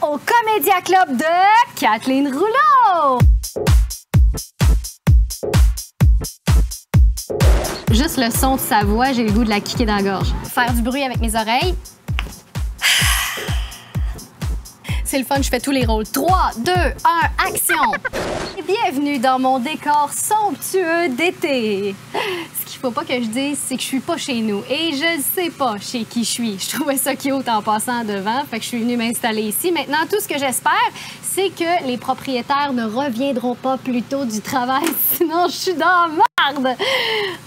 au Comédia Club de Kathleen Rouleau. Juste le son de sa voix, j'ai le goût de la kicker dans la gorge. Faire du bruit avec mes oreilles. C'est le fun, je fais tous les rôles. 3, 2, 1, action! Bienvenue dans mon décor somptueux d'été. Ce qu'il faut pas que je dise, c'est que je suis pas chez nous. Et je ne sais pas chez qui je suis. Je trouvais ça cute en passant devant, fait que je suis venue m'installer ici. Maintenant, tout ce que j'espère, c'est que les propriétaires ne reviendront pas plus tôt du travail, sinon je suis dans la merde.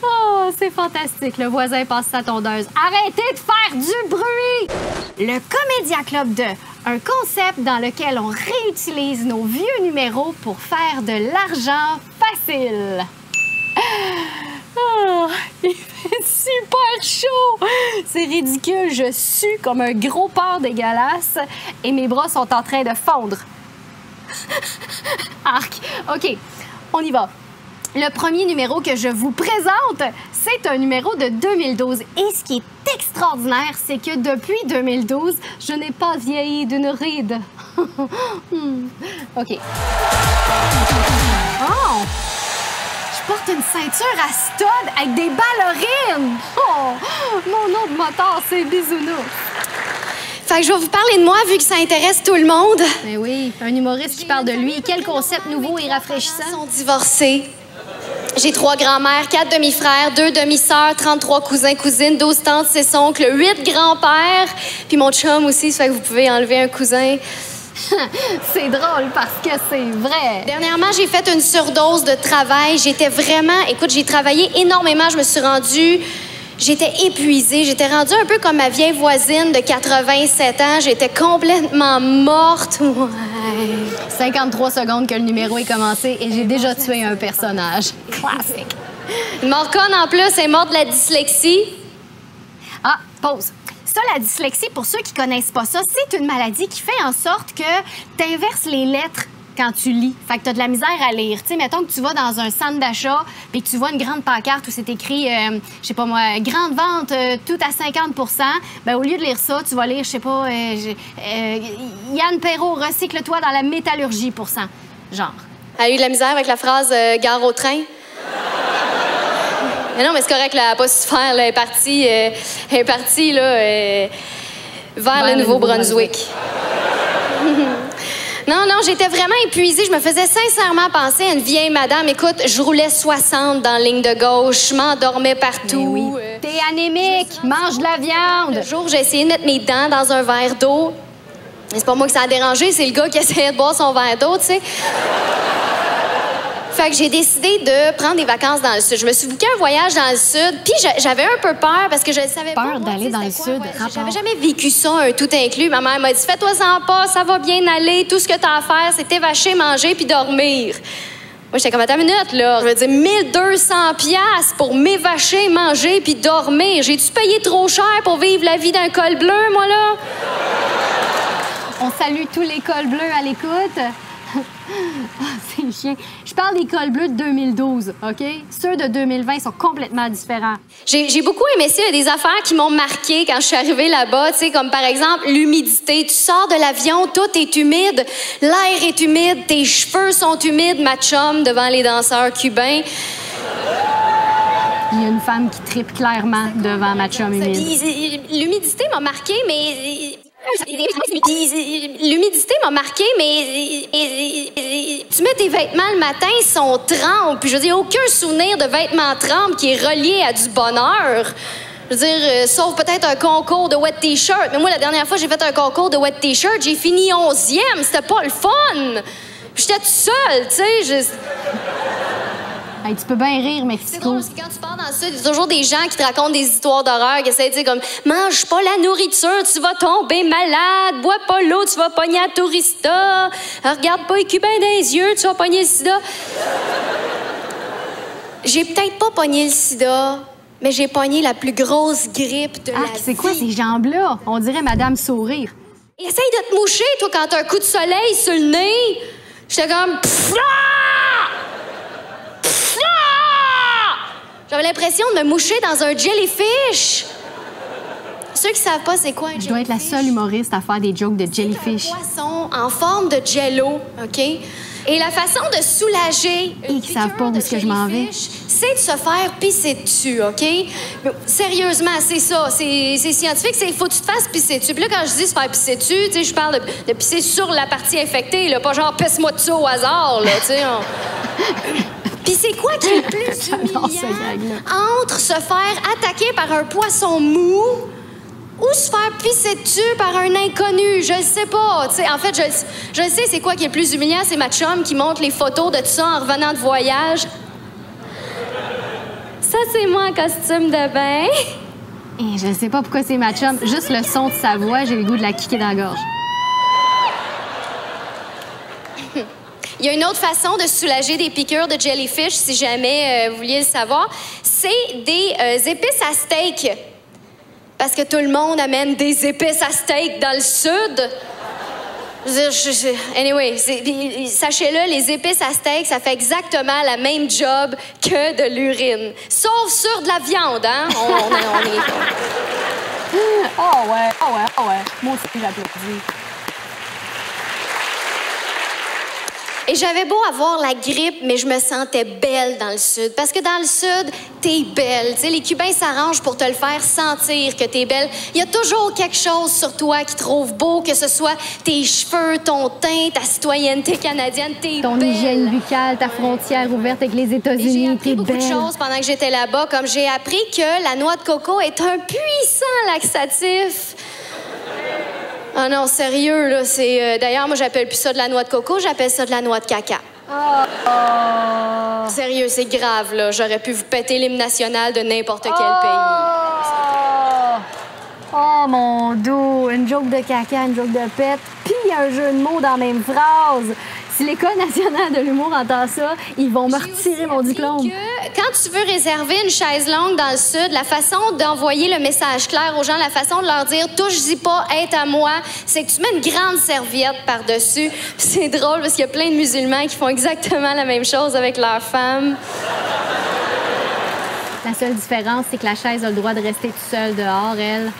Oh, c'est fantastique. Le voisin passe sa tondeuse. Arrêtez de faire du bruit! Le Comédia Club 2, un concept dans lequel on réutilise nos vieux numéros pour faire de l'argent facile. Oh, il fait super chaud! C'est ridicule, je sue comme un gros porc dégueulasse et mes bras sont en train de fondre. Arc! OK, on y va. Le premier numéro que je vous présente, c'est un numéro de 2012. Et ce qui est extraordinaire, c'est que depuis 2012, je n'ai pas vieilli d'une ride. OK. Oh! Je porte une ceinture à stud avec des ballerines. Oh! Mon nom de moteur, c'est Bisounours. Fait que je vais vous parler de moi, vu que ça intéresse tout le monde. Mais oui, un humoriste qui parle de lui. Quel concept nouveau et rafraîchissant. Ils sont divorcés. J'ai 3 grands-mères, 4 demi-frères, 2 demi-sœurs, 33 cousins, cousines, 12 tantes, 6 oncles, 8 grands-pères. Puis mon chum aussi, ça fait que vous pouvez enlever un cousin. C'est drôle parce que c'est vrai. Dernièrement, j'ai fait une surdose de travail. J'étais vraiment... Écoute, j'ai travaillé énormément. Je me suis rendue... J'étais épuisée. J'étais rendue un peu comme ma vieille voisine de 87 ans. J'étais complètement morte. Ouais. 53 secondes que le numéro est commencé et j'ai déjà tué un personnage. Classique. Une morconne, en plus, est morte de la dyslexie. Ah, pause. Ça, la dyslexie, pour ceux qui connaissent pas ça, c'est une maladie qui fait en sorte que tu inverses les lettres quand tu lis. Fait que tu as de la misère à lire. Tu sais, mettons que tu vas dans un centre d'achat puis que tu vois une grande pancarte où c'est écrit, je sais pas moi, grande vente, tout à 50 %. Ben, au lieu de lire ça, tu vas lire, je sais pas, Yann Perrault, recycle-toi dans la métallurgie % genre. Elle a eu de la misère avec la phrase gare au train. Mais non, mais c'est correct, là, elle n'a pas su faire. Là, elle est partie là, vers le Nouveau-Brunswick. Non, j'étais vraiment épuisée. Je me faisais sincèrement penser à une vieille madame. Écoute, je roulais 60 dans la ligne de gauche, je m'endormais partout. Oui. T'es anémique, mange de la viande. Le jour, j'ai essayé de mettre mes dents dans un verre d'eau. C'est pas moi que ça a dérangé, c'est le gars qui essayait de boire son verre d'eau, tu sais. Fait que j'ai décidé de prendre des vacances dans le sud. Je me suis booké un voyage dans le sud, puis j'avais un peu peur parce que je ne savais pas. Peur d'aller dans le sud. J'avais jamais vécu ça, un tout inclus. Ma mère m'a dit, fais-toi-en pas, ça va bien aller. Tout ce que t'as à faire, c'est t'évacher, manger puis dormir. Moi, j'étais comme, attends une minute, là. Je veux dire, 1200 $ pour m'évacher, manger puis dormir. J'ai-tu payé trop cher pour vivre la vie d'un col bleu, moi, là? On salue tous les cols bleus à l'écoute. Ah, c'est chiant. Je parle des cols bleus de 2012, OK? Ceux de 2020 sont complètement différents. J'ai beaucoup aimé ça. Il y a des affaires qui m'ont marqué quand je suis arrivée là-bas, tu sais, comme par exemple l'humidité. Tu sors de l'avion, tout est humide, l'air est humide, tes cheveux sont humides, ma chum, devant les danseurs cubains. Il y a une femme qui tripe clairement devant ma chum humide. L'humidité m'a marqué, mais... L'humidité m'a marqué, mais tu mets tes vêtements le matin, ils sont trempés. Puis je veux dire, aucun souvenir de vêtements trempés qui est relié à du bonheur. Je veux dire, sauf peut-être un concours de wet t-shirt. Mais moi, la dernière fois, j'ai fait un concours de wet t-shirt, j'ai fini 11e. C'était pas le fun. J'étais toute seule, tu sais. Hey, tu peux bien rire, Mexico. C'est drôle, parce que quand tu pars dans le sud, il y a toujours des gens qui te racontent des histoires d'horreur, qui essaient de dire comme « Mange pas la nourriture, tu vas tomber malade. Bois pas l'eau, tu vas pogner la tourista. Regarde pas les Cubains dans les yeux, tu vas pogner le sida. » J'ai peut-être pas pogné le sida, mais j'ai pogné la plus grosse grippe de la vie. C'est quoi ces jambes-là? On dirait Madame Sourire. Essaye de te moucher, toi, quand t'as un coup de soleil sur le nez. J'étais comme... J'avais l'impression de me moucher dans un jellyfish. Ceux qui savent pas c'est quoi un jellyfish... Je dois être la seule humoriste à faire des jokes de jellyfish. C'est un poisson en forme de jello, OK? Et la façon de soulager Ils ne savent pas où est-ce que je m'en vais. C'est de se faire pisser dessus, OK? Mais, sérieusement, c'est ça. C'est scientifique. Il faut que tu te fasses pisser dessus. Puis là, quand je dis se faire pisser dessus, tu sais, je parle de pisser sur la partie infectée, là, pas genre pisse-moi dessus au hasard, là, tu sais. Puis c'est quoi qui est le plus humiliant entre se faire attaquer par un poisson mou ou se faire pisser dessus par un inconnu? Je le sais pas. T'sais, en fait, je le sais, c'est quoi qui est le plus humiliant? C'est ma chum qui montre les photos de tout ça en revenant de voyage. Ça, c'est moi en costume de bain. Et je sais pas pourquoi c'est ma chum. Juste le son de sa voix, j'ai le goût de la kicker dans la gorge. Il y a une autre façon de soulager des piqûres de jellyfish, si jamais vous vouliez le savoir. C'est des épices à steak. Parce que tout le monde amène des épices à steak dans le sud. Anyway, sachez-le, les épices à steak, ça fait exactement la même job que de l'urine. Sauf sur de la viande, hein? On est... Oh ouais. Moi aussi, j'applaudis. Et j'avais beau avoir la grippe, mais je me sentais belle dans le Sud. Parce que dans le Sud, t'es belle. T'sais, les Cubains s'arrangent pour te le faire sentir que t'es belle. Il y a toujours quelque chose sur toi qui trouve beau, que ce soit tes cheveux, ton teint, ta citoyenneté canadienne, t'es belle. Ton hygiène buccale, ta frontière ouverte avec les États-Unis, j'ai appris beaucoup belle. de choses pendant que j'étais là-bas, comme j'ai appris que la noix de coco est un puissant laxatif. Ah non, sérieux, là, c'est... D'ailleurs, moi, j'appelle plus ça de la noix de coco, j'appelle ça de la noix de caca. Sérieux, c'est grave, là. J'aurais pu vous péter l'hymne national de n'importe quel pays. Oh, mon dos! Une joke de caca, une joke de pète, puis un jeu de mots dans la même phrase. Si l'École nationale de l'humour entend ça, ils vont me retirer mon diplôme. Quand tu veux réserver une chaise longue dans le Sud, la façon d'envoyer le message clair aux gens, la façon de leur dire « touche-y pas, est à moi », c'est que tu mets une grande serviette par-dessus. C'est drôle parce qu'il y a plein de musulmans qui font exactement la même chose avec leurs femmes. La seule différence, c'est que la chaise a le droit de rester toute seule dehors, elle.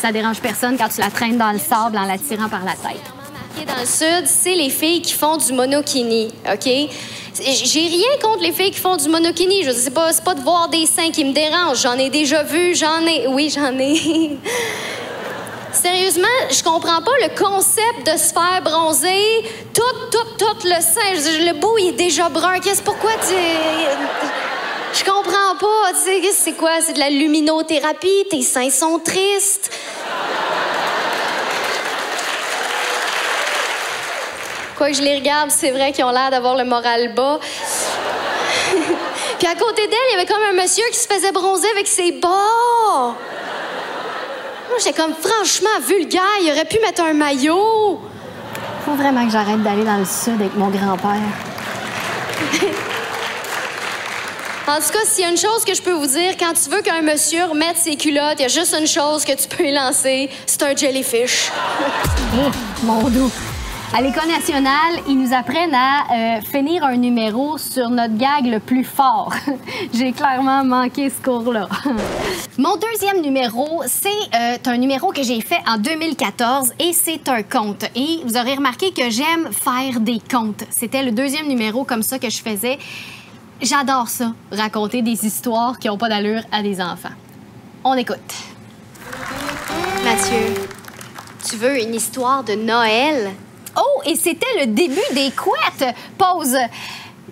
Ça dérange personne quand tu la traînes dans le sable en la tirant par la tête. Dans le Sud, c'est les filles qui font du monokini, OK? J'ai rien contre les filles qui font du monokini. Je sais pas, c'est pas de voir des seins qui me dérangent. J'en ai déjà vu, Oui, j'en ai. Sérieusement, je comprends pas le concept de se faire bronzer tout le sein. Je veux dire, le bout, il est déjà brun. Pourquoi tu... Je comprends pas. Tu sais, c'est quoi? C'est de la luminothérapie? Tes seins sont tristes? Quoi que je les regarde, c'est vrai qu'ils ont l'air d'avoir le moral bas. Puis à côté d'elle, il y avait comme un monsieur qui se faisait bronzer avec ses bas. Moi, j'étais comme, franchement, vulgaire, il aurait pu mettre un maillot. Faut vraiment que j'arrête d'aller dans le Sud avec mon grand-père. En tout cas, s'il y a une chose que je peux vous dire, quand tu veux qu'un monsieur remette ses culottes, il y a juste une chose que tu peux y lancer, c'est un jellyfish. Oh, mon dos. À l'École nationale, ils nous apprennent à finir un numéro sur notre gag le plus fort. J'ai clairement manqué ce cours-là. Mon deuxième numéro, c'est un numéro que j'ai fait en 2014 et c'est un conte. Et vous aurez remarqué que j'aime faire des contes. C'était le deuxième numéro comme ça que je faisais. J'adore ça, raconter des histoires qui n'ont pas d'allure à des enfants. On écoute. Mathieu, tu veux une histoire de Noël? Oh, et c'était le début des couettes. Pause.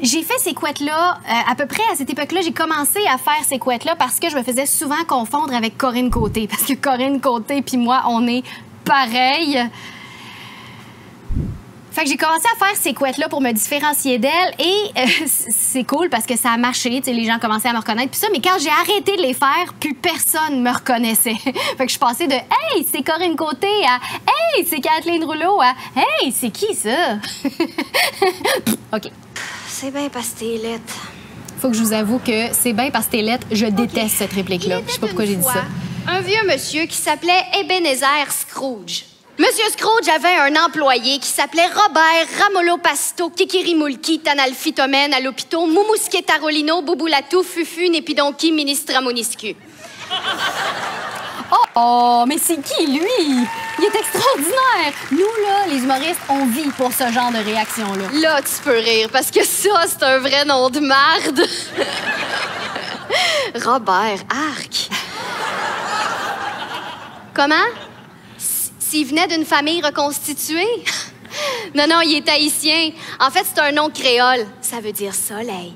J'ai fait ces couettes-là, à peu près à cette époque-là, j'ai commencé à faire ces couettes-là parce que je me faisais souvent confondre avec Corinne Côté. Parce que Corinne Côté puis moi, on est pareils. Fait que j'ai commencé à faire ces couettes-là pour me différencier d'elle et c'est cool parce que ça a marché, tu sais, les gens commençaient à me reconnaître puis ça, mais quand j'ai arrêté de les faire, plus personne me reconnaissait. Fait que je passais de « Hey, c'est Corinne Côté » à « Hey, c'est Kathleen Rouleau » à « Hey, c'est qui ça? » OK. C'est bien parce que t'es lettre. Faut que je vous avoue que c'est bien parce que t'es lettre, je déteste cette réplique-là. Je sais pas pourquoi j'ai dit ça. Un vieux monsieur qui s'appelait Ebenezer Scrooge. Monsieur Scrooge avait un employé qui s'appelait Robert Ramolopasto Kikirimulki Tanalphytomène à l'hôpital Moumousquet Tarolino Bouboulatou Fufu Népidonki Ministramoniscu. Oh, mais c'est qui, lui? Il est extraordinaire! Nous, là, les humoristes, on vit pour ce genre de réaction-là. Là, tu peux rire, parce que ça, c'est un vrai nom de marde. Robert, arc. Comment? S'il venait d'une famille reconstituée? Non, non, il est haïtien. En fait, c'est un nom créole. Ça veut dire soleil.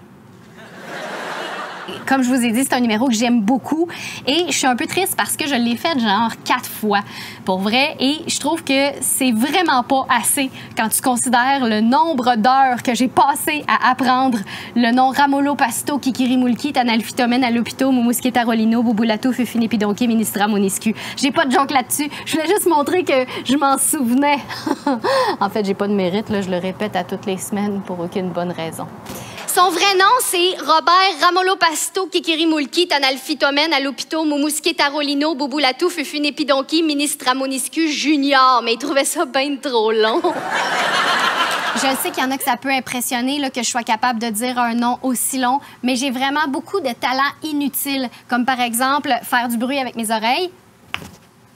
Comme je vous ai dit, c'est un numéro que j'aime beaucoup et je suis un peu triste parce que je l'ai fait genre 4 fois, pour vrai, et je trouve que c'est vraiment pas assez quand tu considères le nombre d'heures que j'ai passé à apprendre le nom Ramolo Pasto, Kikirimulki, Tanalphytomène, Alopito, Moumouski Tarolino, Bouboulatou, Fufinépidonki, Ministra Moniscu. J'ai pas de joke là-dessus. Je voulais juste montrer que je m'en souvenais. En fait, j'ai pas de mérite, là, je le répète à toutes les semaines pour aucune bonne raison. Son vrai nom, c'est Robert Ramolo Pasto, Kikirimulki, Tanalphytomène, Alopito, Moumouski Tarolino, Bouboulatou, Fufunépidonki, Ministra Moniscu Junior. Mais il trouvait ça bien trop long. Je sais qu'il y en a que ça peut impressionner là, que je sois capable de dire un nom aussi long, mais j'ai vraiment beaucoup de talents inutiles, comme par exemple faire du bruit avec mes oreilles.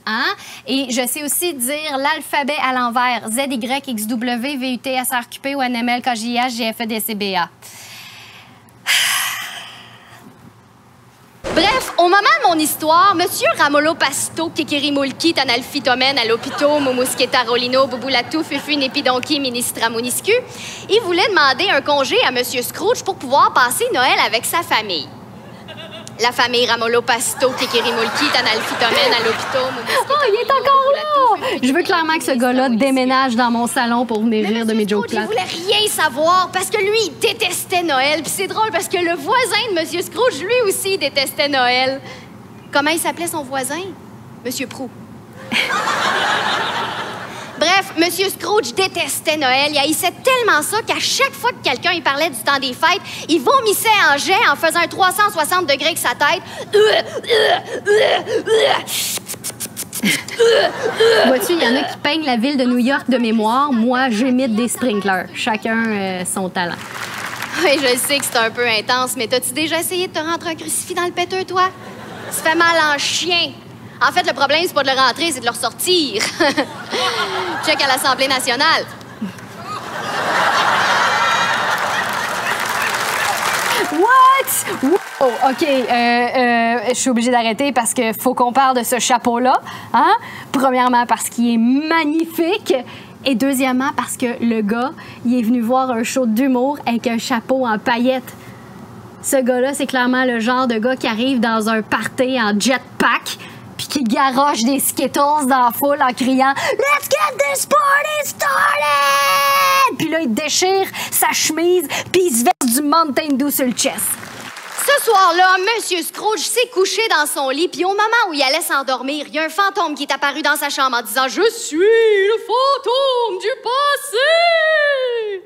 Hein? Et je sais aussi dire l'alphabet à l'envers. Z, Y, X, W, V, U, T, S, R, Q, P, O, N, M, L, K, J, H, G, F, E, D, C, B, A. Bref, au moment de mon histoire, Monsieur Ramolo Pasto, Kikirimulki, Tanalphytomène, Alopito, Moumouski Tarolino, Bouboulatou, Fufunépidonki, Ministra Moniscu, il voulait demander un congé à Monsieur Scrooge pour pouvoir passer Noël avec sa famille. La famille Ramolo Pasto, Kikirimulki, Tanalphytomène, Alopito, Moumouski... Oh, il est encore là! Je veux clairement que ce gars-là déménage dans mon salon pour venir rire de mes jokes plates. Il voulait rien savoir parce que lui, il détestait Noël. Puis c'est drôle parce que le voisin de Monsieur Scrooge, lui aussi, détestait Noël. Comment il s'appelait son voisin? Monsieur Prou. Bref, Monsieur Scrooge détestait Noël. Il haïssait tellement ça qu'à chaque fois que quelqu'un il parlait du temps des fêtes, il vomissait en jet en faisant un 360 degrés avec sa tête. Vois-tu, il y en a qui peignent la ville de New York de mémoire. Moi, j'imite des sprinklers. Chacun son talent. Oui, je sais que c'est un peu intense, mais t'as-tu déjà essayé de te rentrer un crucifix dans le péteux, toi? Ça fait mal en chien. En fait, le problème, c'est pas de le rentrer, c'est de le ressortir. Check à l'Assemblée nationale. What? Wow, OK. Je suis obligée d'arrêter parce qu'il faut qu'on parle de ce chapeau-là. Hein? Premièrement, parce qu'il est magnifique. Et deuxièmement, parce que le gars, il est venu voir un show d'humour avec un chapeau en paillettes. Ce gars-là, c'est clairement le genre de gars qui arrive dans un party en jetpack puis qui garoche des Skittles dans la foule en criant « Let's get this party started! » Puis là, il déchire sa chemise puis il se verse du Mountain Dew sur le chest. Ce soir-là, Monsieur Scrooge s'est couché dans son lit, puis au moment où il allait s'endormir, il y a un fantôme qui est apparu dans sa chambre en disant « Je suis le fantôme du passé! »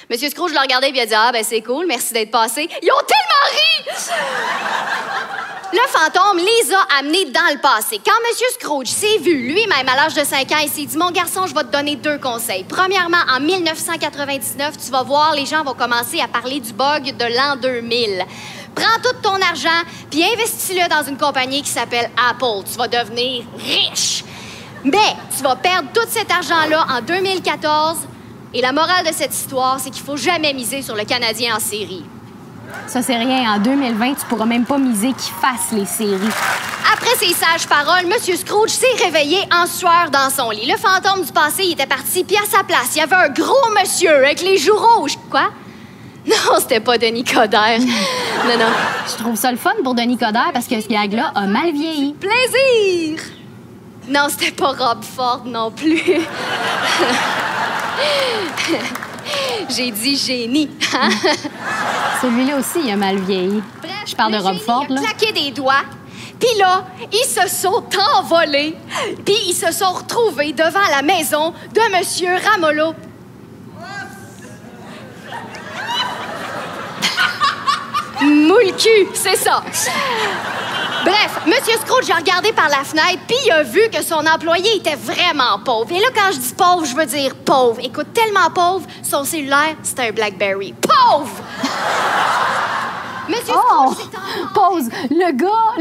Monsieur Scrooge le regardait et il a dit « Ah, ben c'est cool, merci d'être passé. » Ils ont tellement ri! Le fantôme les a amenés dans le passé. Quand Monsieur Scrooge s'est vu lui-même à l'âge de 5 ans, il s'est dit « Mon garçon, je vais te donner 2 conseils. Premièrement, en 1999, tu vas voir, les gens vont commencer à parler du bug de l'an 2000. Prends tout ton argent, puis investis-le dans une compagnie qui s'appelle Apple. Tu vas devenir riche. Mais tu vas perdre tout cet argent-là en 2014. Et la morale de cette histoire, c'est qu'il faut jamais miser sur le Canadien en série. » Ça, c'est rien. En 2020, tu pourras même pas miser qu'il fasse les séries. Après ces sages paroles, Monsieur Scrooge s'est réveillé en sueur dans son lit. Le fantôme du passé, il était parti, puis à sa place, il y avait un gros monsieur avec les joues rouges. Quoi? Non, c'était pas Denis Coderre. Non, non. Je trouve ça le fun pour Denis Coderre parce que ce gag-là a mal vieilli. Plaisir! Non, c'était pas Rob Ford non plus. J'ai dit génie. Hein? Celui-là aussi, il a mal vieilli. Bref, je parle de Rob Ford, là. Il a claqué des doigts. Puis là, ils se sont envolés. Puis ils se sont retrouvés devant la maison de Monsieur Ramolo. Moule-cul, c'est ça. Bref, Monsieur Scrooge a regardé par la fenêtre, puis il a vu que son employé était vraiment pauvre. Et là, quand je dis pauvre, je veux dire pauvre. Écoute, tellement pauvre, son cellulaire, c'était un BlackBerry. Pauvre! Monsieur Scrooge, pause. Le gars...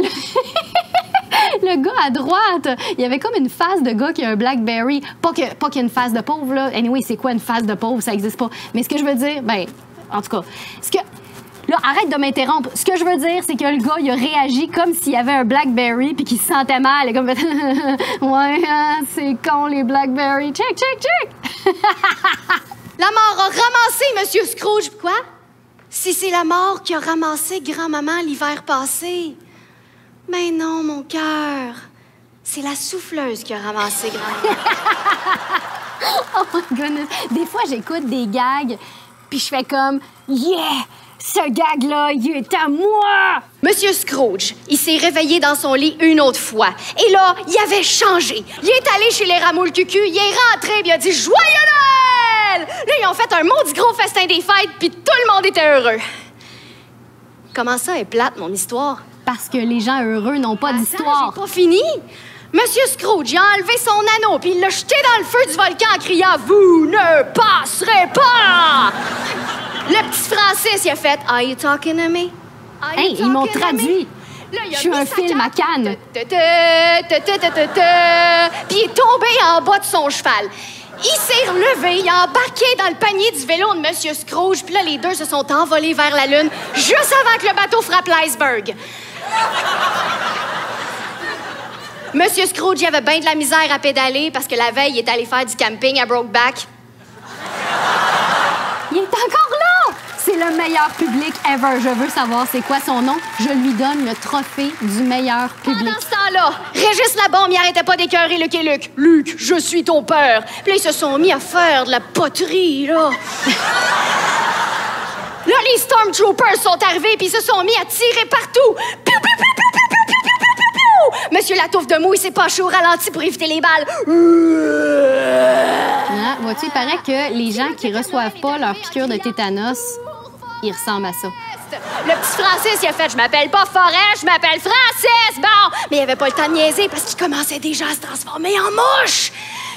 Le gars à droite, il y avait comme une face de gars qui a un Blackberry. Pas qu'il y a une face de pauvre, là. Anyway, c'est quoi une face de pauvre? Ça existe pas. Mais ce que je veux dire, ben, en tout cas, là, arrête de m'interrompre. Ce que je veux dire, c'est que le gars, il a réagi comme s'il y avait un Blackberry puis qu'il se sentait mal. Et comme, ouais, hein, c'est con, les Blackberry. Check, check, check! La mort a ramassé Monsieur Scrooge. Quoi? Si c'est la mort qui a ramassé grand-maman l'hiver passé. Mais non, mon cœur. C'est la souffleuse qui a ramassé grand-maman. Oh my goodness. Des fois, j'écoute des gags puis je fais comme, yeah! Ce gag-là, il est à moi! Monsieur Scrooge, il s'est réveillé dans son lit une autre fois. Et là, il avait changé. Il est allé chez les Ramoules Cucu, il est rentré, puis il a dit « Joyeux Noël! » Là, ils ont fait un maudit gros festin des fêtes, puis tout le monde était heureux. Comment ça est plate, mon histoire? Parce que les gens heureux n'ont pas d'histoire. J'ai pas fini. Monsieur Scrooge, il a enlevé son anneau, puis il l'a jeté dans le feu du volcan en criant « Vous ne passerez pas! » Le petit Francis, il a fait « Are you talking to me? » Hey, ils m'ont traduit. Je suis un film à Cannes. Puis il est tombé en bas de son cheval. Il s'est relevé, il a embarqué dans le panier du vélo de Monsieur Scrooge, puis là, les deux se sont envolés vers la Lune juste avant que le bateau frappe l'iceberg. Monsieur Scrooge, il avait bien de la misère à pédaler parce que la veille, il est allé faire du camping à Brokeback. Il est encore là! C'est le meilleur public ever. Je veux savoir c'est quoi son nom. Je lui donne le trophée du meilleur public. Pendant ce temps-là, Régis Labombe, il arrêtait pas d'écœurer Luc et Luc. « Luc, je suis ton père. » Puis là, ils se sont mis à faire de la poterie, là. Là, les Stormtroopers sont arrivés puis ils se sont mis à tirer partout. Piou, piou, piou, piou, piou, piou, piou, piou, piou, piou, piou. Monsieur Latouffe de Mou, il s'est penché au ralenti pour éviter les balles. Ah, vois-tu, il paraît que les gens qui reçoivent pas leur piqûre de tétanos, ils ressemblent à ça. Le petit Francis, il a fait « Je m'appelle pas Forest, je m'appelle Francis! » Bon, mais il avait pas le temps de niaiser parce qu'il commençait déjà à se transformer en mouche.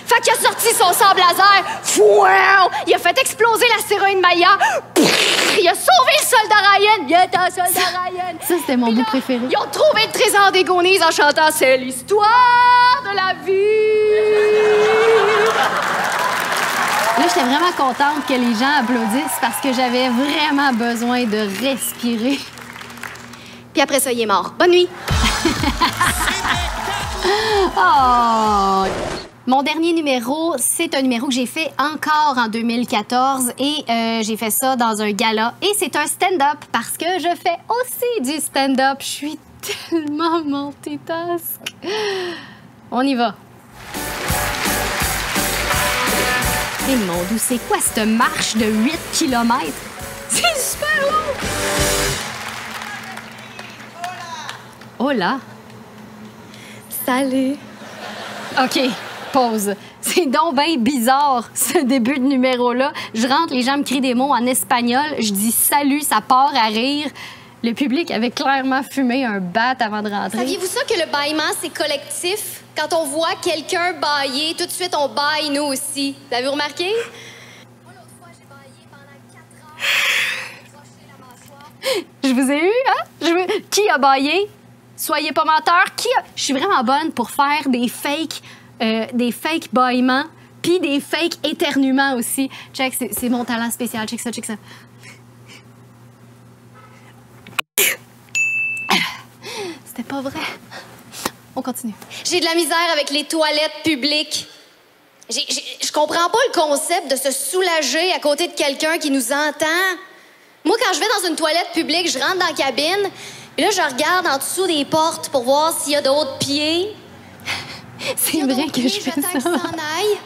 Fait qu'il a sorti son sable laser. Fouin! Il a fait exploser l'astéroïde Maya. Il a sauvé le soldat Ryan. Il est un soldat Ryan. Ça, c'était mon bout préféré. Ils ont trouvé le trésor des Goonies en chantant « C'est l'histoire de la vie! » Là, j'étais vraiment contente que les gens applaudissent parce que j'avais vraiment besoin de respirer. Puis après ça, il est mort. Bonne nuit. Oh! Mon dernier numéro, c'est un numéro que j'ai fait encore en 2014 et j'ai fait ça dans un gala. Et c'est un stand-up parce que je fais aussi du stand-up. Je suis tellement multitask. On y va. Et mon Dieu, c'est quoi cette marche de 8 km? C'est super long! Oh là! Salut. OK, pause. C'est donc bien bizarre, ce début de numéro-là. Je rentre, les gens me crient des mots en espagnol. Je dis salut, ça part à rire. Le public avait clairement fumé un bat avant de rentrer. Saviez-vous ça que le bâillement, c'est collectif? Quand on voit quelqu'un bâiller, tout de suite, on bâille nous aussi. Vous avez remarqué? Moi, l'autre fois, j'ai bâillé pendant 4 heures. Je vous ai eu, hein? Qui a bâillé? Soyez pas menteurs. Je suis vraiment bonne pour faire des fake bâillements puis des fake éternuements aussi. Check, c'est mon talent spécial. Check ça, check ça. C'était pas vrai. On continue. J'ai de la misère avec les toilettes publiques. Je comprends pas le concept de se soulager à côté de quelqu'un qui nous entend. Moi, quand je vais dans une toilette publique, je rentre dans la cabine, et là, je regarde en dessous des portes pour voir s'il y a d'autres pieds. C'est vrai que je fais ça. J'attends qu'ils s'en aillent,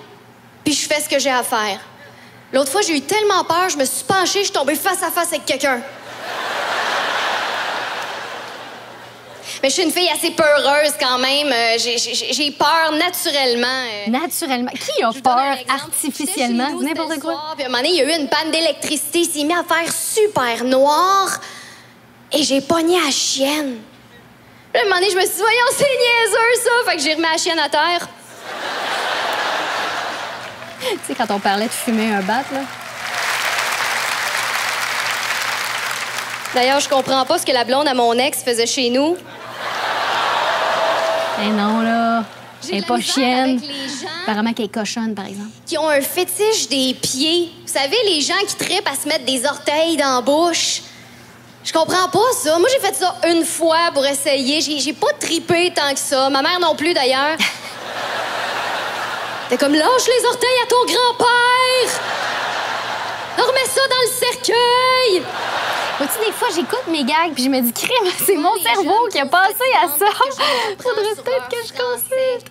puis je fais ce que j'ai à faire. L'autre fois, j'ai eu tellement peur, je me suis penchée, je suis tombée face à face avec quelqu'un. Mais je suis une fille assez peureuse quand même. J'ai peur naturellement. Naturellement. Qui a peur artificiellement? N'importe quoi. Puis à un moment donné, il y a eu une panne d'électricité. Il s'est mis à faire super noir. Et j'ai pogné la chienne. Puis à un moment donné, je me suis dit, voyons, c'est niaiseux, ça. Fait que j'ai remis la chienne à terre. Tu sais, quand on parlait de fumer un bat, là. D'ailleurs, je comprends pas ce que la blonde à mon ex faisait chez nous. Eh non, là. J'ai Elle est de la pas misère chienne. avec les gens Apparemment qu'elle est cochonne, par exemple. qui ont un fétiche des pieds. Vous savez, les gens qui trippent à se mettre des orteils dans la bouche. Je comprends pas ça. Moi, j'ai fait ça une fois pour essayer. J'ai pas trippé tant que ça. Ma mère non plus, d'ailleurs. T'es comme, lâche les orteils à ton grand-père! Remets ça dans le cercueil! Vois-tu, des fois, j'écoute mes gags puis je me dis, crème, c'est mon les cerveau jeunes qui a sont pensé à fatigantes ça. parce que je comprends Faudrait sur peut-être leur que je français. consulte.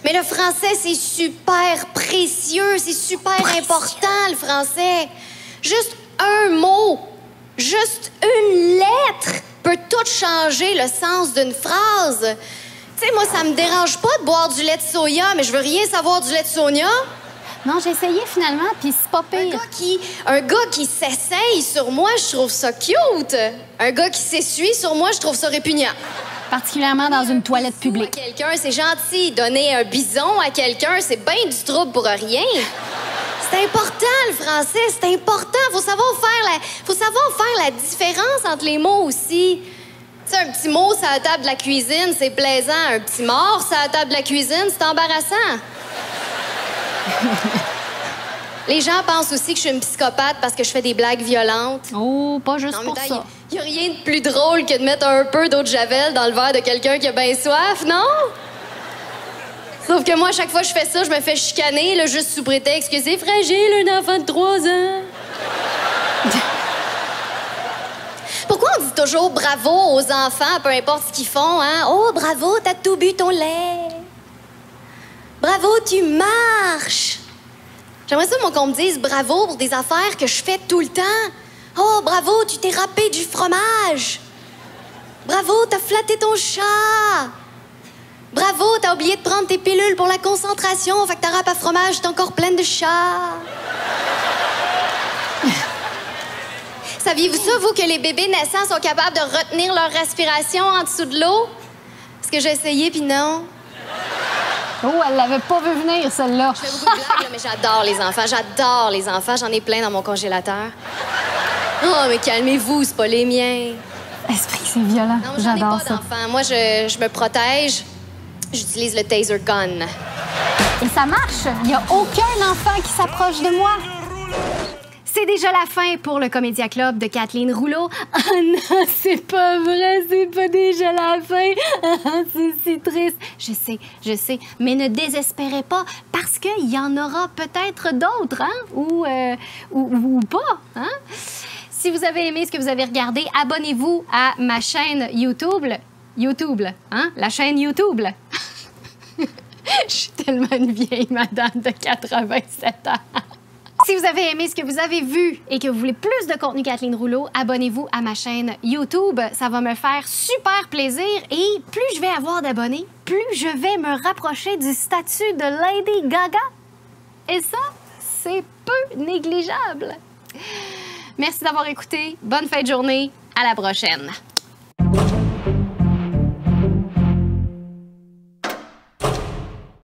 Mais le français, c'est super précieux, c'est super important, le français. Juste un mot, juste une lettre peut tout changer le sens d'une phrase. Tu sais, moi, ça me dérange pas de boire du lait de soya, mais je veux rien savoir du lait de soya. Non, j'ai essayé finalement, puis c'est pas Un pire. gars qui s'essaye sur moi, je trouve ça cute. Un gars qui s'essuie sur moi, je trouve ça répugnant. Particulièrement dans une toilette À publique. quelqu'un, c'est gentil. Donner un bison à quelqu'un, c'est bien du trouble pour rien. C'est important, le français, c'est important. Faut savoir faire la différence entre les mots aussi. Tu sais, un petit mot sur la table de la cuisine, c'est plaisant. Un petit mort sur la table de la cuisine, c'est embarrassant. Les gens pensent aussi que je suis une psychopathe parce que je fais des blagues violentes. Oh, pas juste En pour même temps, ça. il n'y a rien de plus drôle que de mettre un peu d'eau de javel dans le verre de quelqu'un qui a bien soif, non? Sauf que moi, à chaque fois que je fais ça, je me fais chicaner, là, juste sous prétexte que c'est fragile, un enfant de 3 ans. Pourquoi on dit toujours bravo aux enfants, peu importe ce qu'ils font, hein? Oh, bravo, t'as tout bu ton lait. Bravo, tu marches. J'aimerais ça, moi, qu'on me dise bravo pour des affaires que je fais tout le temps. Oh, bravo, tu t'es râpé du fromage. Bravo, t'as flatté ton chat. Bravo, t'as oublié de prendre tes pilules pour la concentration, fait que ta râpe à fromage est encore pleine de chat. Saviez-vous ça, vous, que les bébés naissants sont capables de retenir leur respiration en dessous de l'eau? Parce que j'ai essayé, puis non. Oh, elle l'avait pas vu venir, celle-là. Je fais beaucoup de blagues, là, mais j'adore les enfants. J'adore les enfants. J'en ai plein dans mon congélateur. Oh, mais calmez-vous, c'est pas les miens. Esprit, c'est violent. Non, moi, j'en ai J'adore pas ça. d'enfants. Moi, je me protège. J'utilise le taser gun. Et ça marche. Il n'y a aucun enfant qui s'approche de moi. C'est déjà la fin pour le Comédia Club de Kathleen Rouleau. Oh non, c'est pas vrai, c'est pas déjà la fin. C'est si triste. Je sais, mais ne désespérez pas parce qu'il y en aura peut-être d'autres, hein? Ou pas, hein? Si vous avez aimé ce que vous avez regardé, abonnez-vous à ma chaîne YouTube. YouTube, hein? La chaîne YouTube. Je suis tellement une vieille madame de 87 ans. Si vous avez aimé ce que vous avez vu et que vous voulez plus de contenu Kathleen Rouleau, abonnez-vous à ma chaîne YouTube. Ça va me faire super plaisir et plus je vais avoir d'abonnés, plus je vais me rapprocher du statut de Lady Gaga. Et ça, c'est peu négligeable. Merci d'avoir écouté. Bonne fin de journée. À la prochaine.